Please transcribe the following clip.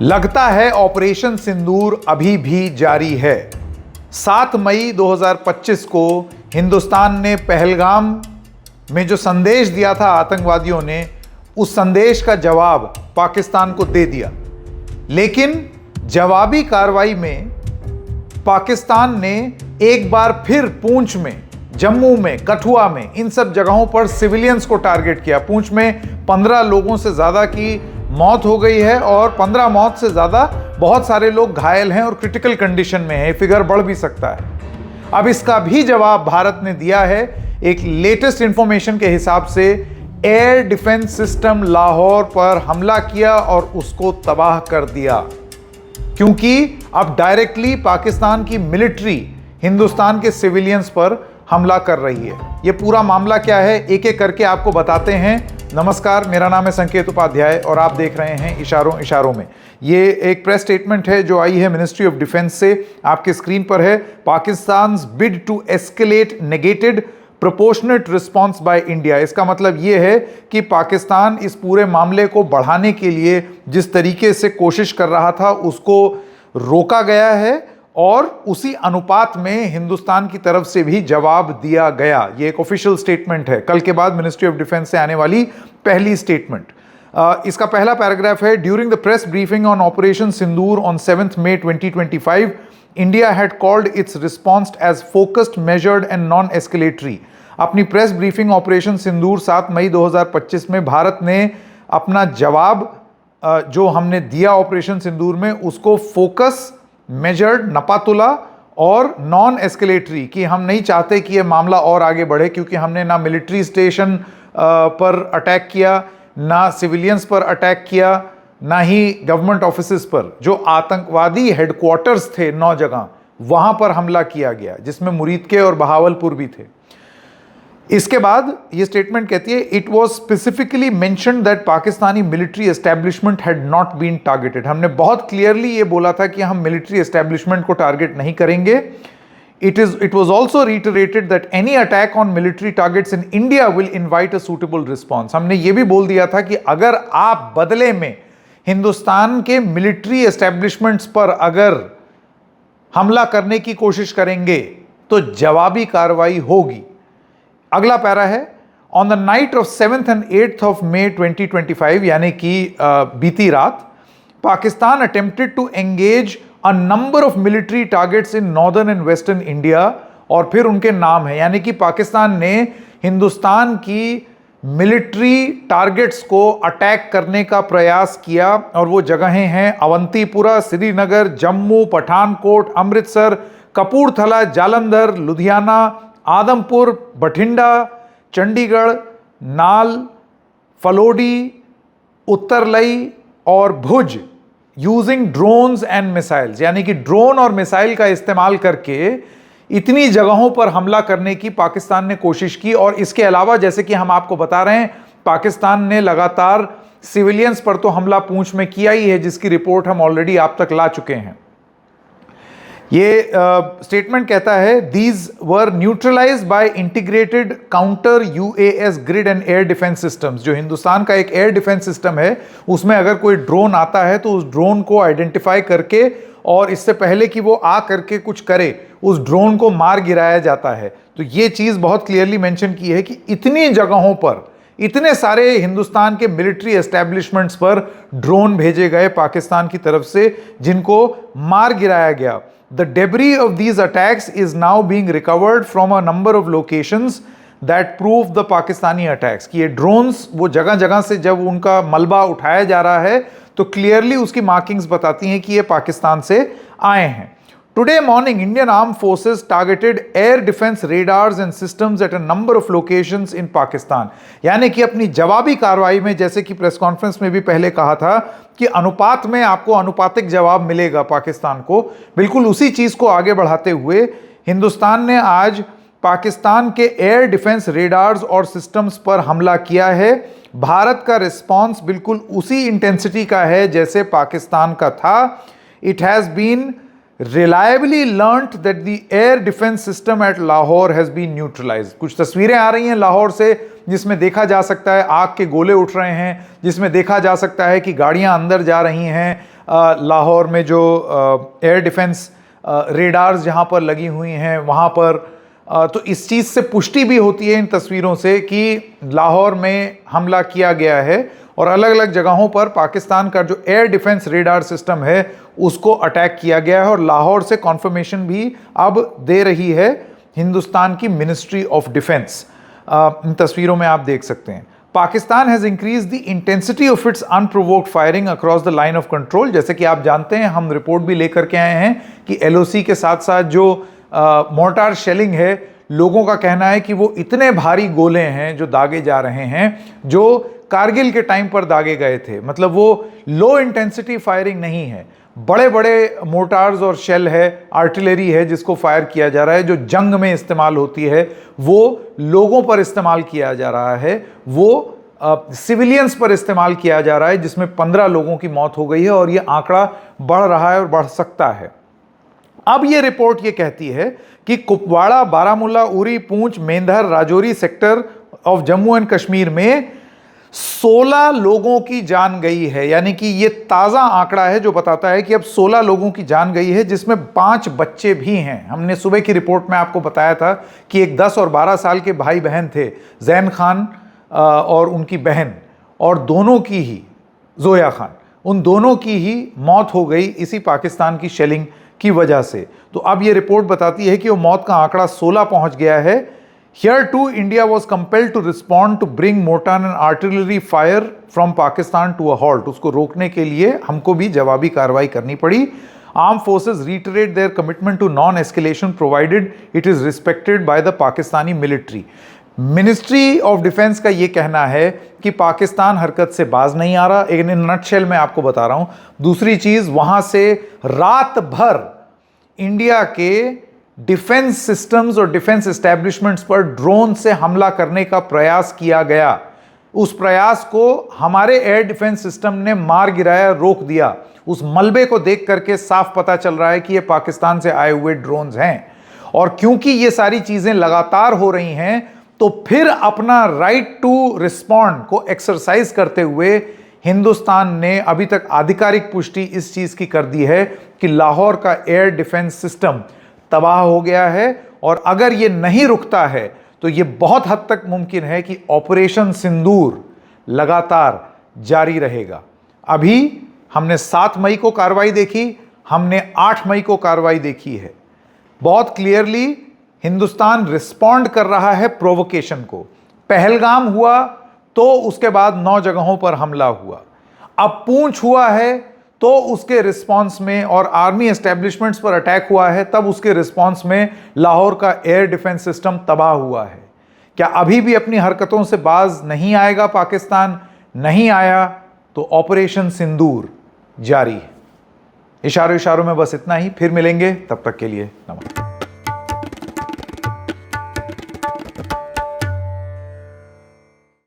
लगता है ऑपरेशन सिंदूर अभी भी जारी है। 7 मई 2025 को हिंदुस्तान ने पहलगाम में जो संदेश दिया था आतंकवादियों ने, उस संदेश का जवाब पाकिस्तान को दे दिया। लेकिन जवाबी कार्रवाई में पाकिस्तान ने एक बार फिर पुंछ में, जम्मू में, कठुआ में, इन सब जगहों पर सिविलियंस को टारगेट किया। पुंछ में 15 लोगों से ज़्यादा की मौत हो गई है और 15 मौत से ज़्यादा बहुत सारे लोग घायल हैं और क्रिटिकल कंडीशन में है। फिगर बढ़ भी सकता है। अब इसका भी जवाब भारत ने दिया है। एक लेटेस्ट इंफॉर्मेशन के हिसाब से एयर डिफेंस सिस्टम लाहौर पर हमला किया और उसको तबाह कर दिया, क्योंकि अब डायरेक्टली पाकिस्तान की मिलिट्री हिंदुस्तान के सिविलियंस पर हमला कर रही है। यह पूरा मामला क्या है, एक एक करके आपको बताते हैं। नमस्कार, मेरा नाम है संकेत उपाध्याय और आप देख रहे हैं इशारों इशारों में। ये एक प्रेस स्टेटमेंट है जो आई है मिनिस्ट्री ऑफ डिफेंस से, आपके स्क्रीन पर है। Pakistan's bid to escalate negated proportionate response by India. इसका मतलब ये है कि पाकिस्तान इस पूरे मामले को बढ़ाने के लिए जिस तरीके से कोशिश कर रहा था उसको रोका गया है और उसी अनुपात में हिंदुस्तान की तरफ से भी जवाब दिया गया। ये एक ऑफिशियल स्टेटमेंट है, कल के बाद मिनिस्ट्री ऑफ डिफेंस से आने वाली पहली स्टेटमेंट। इसका पहला पैराग्राफ है, during the press briefing on operation Sindoor on 7 May 2025 India had called its response as focused, measured and non escalatory. अपनी प्रेस ब्रीफिंग ऑपरेशन सिंदूर 7 मई 2025 में भारत ने अपना जवाब जो हमने दिया ऑपरेशन सिंदूर में, उसको फोकस, मेजर्ड, नपातुला और नॉन एस्केलेटरी, कि हम नहीं चाहते कि यह मामला और आगे बढ़े, क्योंकि हमने ना मिलिट्री स्टेशन पर अटैक किया, ना सिविलियंस पर अटैक किया, ना ही गवर्नमेंट ऑफिसेस पर। जो आतंकवादी हेडक्वार्टर्स थे 9 जगह, वहां पर हमला किया गया, जिसमें मुरीद के और बहावलपुर भी थे। इसके बाद ये स्टेटमेंट कहती है, it was specifically mentioned that Pakistani military establishment had not been targeted. हमने बहुत क्लियरली ये बोला था कि हम मिलिट्री एस्टेब्लिशमेंट को टारगेट नहीं करेंगे। It was also reiterated that any attack on military targets in India will invite a suitable response. हमने ये भी बोल दिया था कि अगर आप बदले में हिंदुस्तान के मिलिट्री एस्टेब्लिशमेंट्स पर अगर हमला करने की कोशिश करेंगे तो जवाबी कार्रवाई होगी। अगला पैरा है, on the night of 7th and 8th of May 2025, यानी कि बीती रात, Pakistan attempted to engage a number of military targets in northern and western India, और फिर उनके नाम है, यानी कि पाकिस्तान ने हिंदुस्तान की मिलिट्री टारगेट्स को अटैक करने का प्रयास किया। और वो जगहें हैं अवंतीपुरा, श्रीनगर, जम्मू, पठानकोट, अमृतसर, कपूरथला, जालंधर, लुधियाना, आदमपुर, बठिंडा, चंडीगढ़, नाल, फलोडी, उत्तरलई और भुज, यूजिंग ड्रोन्स एंड मिसाइल्स, यानी कि ड्रोन और मिसाइल का इस्तेमाल करके इतनी जगहों पर हमला करने की पाकिस्तान ने कोशिश की। और इसके अलावा, जैसे कि हम आपको बता रहे हैं, पाकिस्तान ने लगातार सिविलियंस पर तो हमला पूंछ में किया ही है, जिसकी रिपोर्ट हम ऑलरेडी आप तक ला चुके हैं। ये स्टेटमेंट कहता है, these were neutralised by integrated counter UAS grid and air defence systems. जो हिंदुस्तान का एक एयर डिफेंस सिस्टम है, उसमें अगर कोई ड्रोन आता है तो उस ड्रोन को आइडेंटिफाई करके, और इससे पहले कि वो आ करके कुछ करे, उस ड्रोन को मार गिराया जाता है। तो ये चीज़ बहुत क्लियरली मेंशन की है कि इतनी जगहों पर, इतने सारे हिंदुस्तान के मिलिट्री एस्टेब्लिशमेंट्स पर ड्रोन भेजे गए पाकिस्तान की तरफ से, जिनको मार गिराया गया। The debris of these attacks is now being recovered from a number of locations that prove the Pakistani attacks। कि ये ड्रोन्स वो जगह जगह से जब उनका मलबा उठाया जा रहा है तो क्लियरली उसकी मार्किंग्स बताती हैं कि ये पाकिस्तान से आए हैं। Today morning, Indian Armed Forces targeted air defense radars and systems at a number of locations in Pakistan। यानी कि अपनी जवाबी कार्रवाई में, जैसे कि प्रेस कॉन्फ्रेंस में भी पहले कहा था कि अनुपात में आपको अनुपातिक जवाब मिलेगा पाकिस्तान को, बिल्कुल उसी चीज़ को आगे बढ़ाते हुए हिंदुस्तान ने आज पाकिस्तान के एयर डिफेंस रेडार्स और सिस्टम्स पर हमला किया है। भारत का रिस्पॉन्स बिल्कुल उसी इंटेंसिटी का है जैसे पाकिस्तान का था। It has been reliably learnt that the air defense system at Lahore has been neutralized। कुछ तस्वीरें आ रही हैं लाहौर से, जिसमें देखा जा सकता है आग के गोले उठ रहे हैं, जिसमें देखा जा सकता है कि गाड़ियां अंदर जा रही हैं। लाहौर में जो एयर डिफेंस रेडार्स जहां पर लगी हुई हैं वहां पर, तो इस चीज़ से पुष्टि भी होती है इन तस्वीरों से कि लाहौर में हमला किया गया है और अलग अलग जगहों पर पाकिस्तान का जो एयर डिफेंस रेडार सिस्टम है उसको अटैक किया गया है। और लाहौर से कॉन्फर्मेशन भी अब दे रही है हिंदुस्तान की मिनिस्ट्री ऑफ डिफेंस। इन तस्वीरों में आप देख सकते हैं Pakistan has increase the intensity of its unprovoked firing across the line of control. जैसे कि आप जानते हैं, हम रिपोर्ट भी लेकर के आए हैं कि LOC के साथ साथ जो मोर्टार शेलिंग है, लोगों का कहना है कि वो इतने भारी गोले हैं जो दागे जा रहे हैं जो कारगिल के टाइम पर दागे गए थे। मतलब वो लो इंटेंसिटी फायरिंग नहीं है, बड़े बड़े मोर्टार्स और शेल है, आर्टिलरी है जिसको फायर किया जा रहा है, जो जंग में इस्तेमाल होती है वो लोगों पर इस्तेमाल किया जा रहा है, वो सिविलियंस पर इस्तेमाल किया जा रहा है, जिसमें 15 लोगों की मौत हो गई है और ये आंकड़ा बढ़ रहा है और बढ़ सकता है। अब ये रिपोर्ट ये कहती है कि कुपवाड़ा, बारामूला, उरी, पूंछ, Mendhar, Rajouri sector of Jammu and Kashmir में 16 लोगों की जान गई है। यानी कि ये ताज़ा आंकड़ा है जो बताता है कि अब 16 लोगों की जान गई है, जिसमें 5 बच्चे भी हैं। हमने सुबह की रिपोर्ट में आपको बताया था कि एक 10 और 12 साल के भाई बहन थे, जैन खान और उनकी बहन, और दोनों की ही, जोया खान, उन दोनों की ही मौत हो गई इसी पाकिस्तान की शेलिंग की वजह से। तो अब ये रिपोर्ट बताती है कि वो मौत का आंकड़ा 16 पहुंच गया है। Here too, India was compelled to respond to bring mortar and artillery fire from Pakistan to a halt. उसको रोकने के लिए हमको भी जवाबी कार्रवाई करनी पड़ी। Armed forces reiterate their commitment to non-escalation provided it is respected by the Pakistani military. Ministry of defence का ये कहना है कि पाकिस्तान हरकत से बाज नहीं आ रहा। एक नटशेल में आपको बता रहा हूं। दूसरी चीज, वहां से रात भर इंडिया के डिफेंस सिस्टम्स और डिफेंस एस्टेब्लिशमेंट्स पर ड्रोन से हमला करने का प्रयास किया गया। उस प्रयास को हमारे एयर डिफेंस सिस्टम ने मार गिराया, रोक दिया। उस मलबे को देख करके साफ पता चल रहा है कि ये पाकिस्तान से आए हुए ड्रोन्स हैं। और क्योंकि ये सारी चीजें लगातार हो रही हैं, तो फिर अपना राइट टू रिस्पॉन्ड को एक्सरसाइज करते हुए हिंदुस्तान ने अभी तक आधिकारिक पुष्टि इस चीज की कर दी है कि लाहौर का एयर डिफेंस सिस्टम तबाह हो गया है। और अगर ये नहीं रुकता है तो ये बहुत हद तक मुमकिन है कि ऑपरेशन सिंदूर लगातार जारी रहेगा। अभी हमने 7 मई को कार्रवाई देखी, हमने 8 मई को कार्रवाई देखी है। बहुत क्लियरली हिंदुस्तान रिस्पॉन्ड कर रहा है प्रोवोकेशन को। पहलगाम हुआ तो उसके बाद 9 जगहों पर हमला हुआ। अब पूंछ हुआ है तो उसके रिस्पांस में, और आर्मी एस्टेब्लिशमेंट्स पर अटैक हुआ है तब उसके रिस्पांस में लाहौर का एयर डिफेंस सिस्टम तबाह हुआ है। क्या अभी भी अपनी हरकतों से बाज नहीं आएगा पाकिस्तान? नहीं आया तो ऑपरेशन सिंदूर जारी है। इशारों में बस इतना ही। फिर मिलेंगे, तब तक के लिए नमस्कार।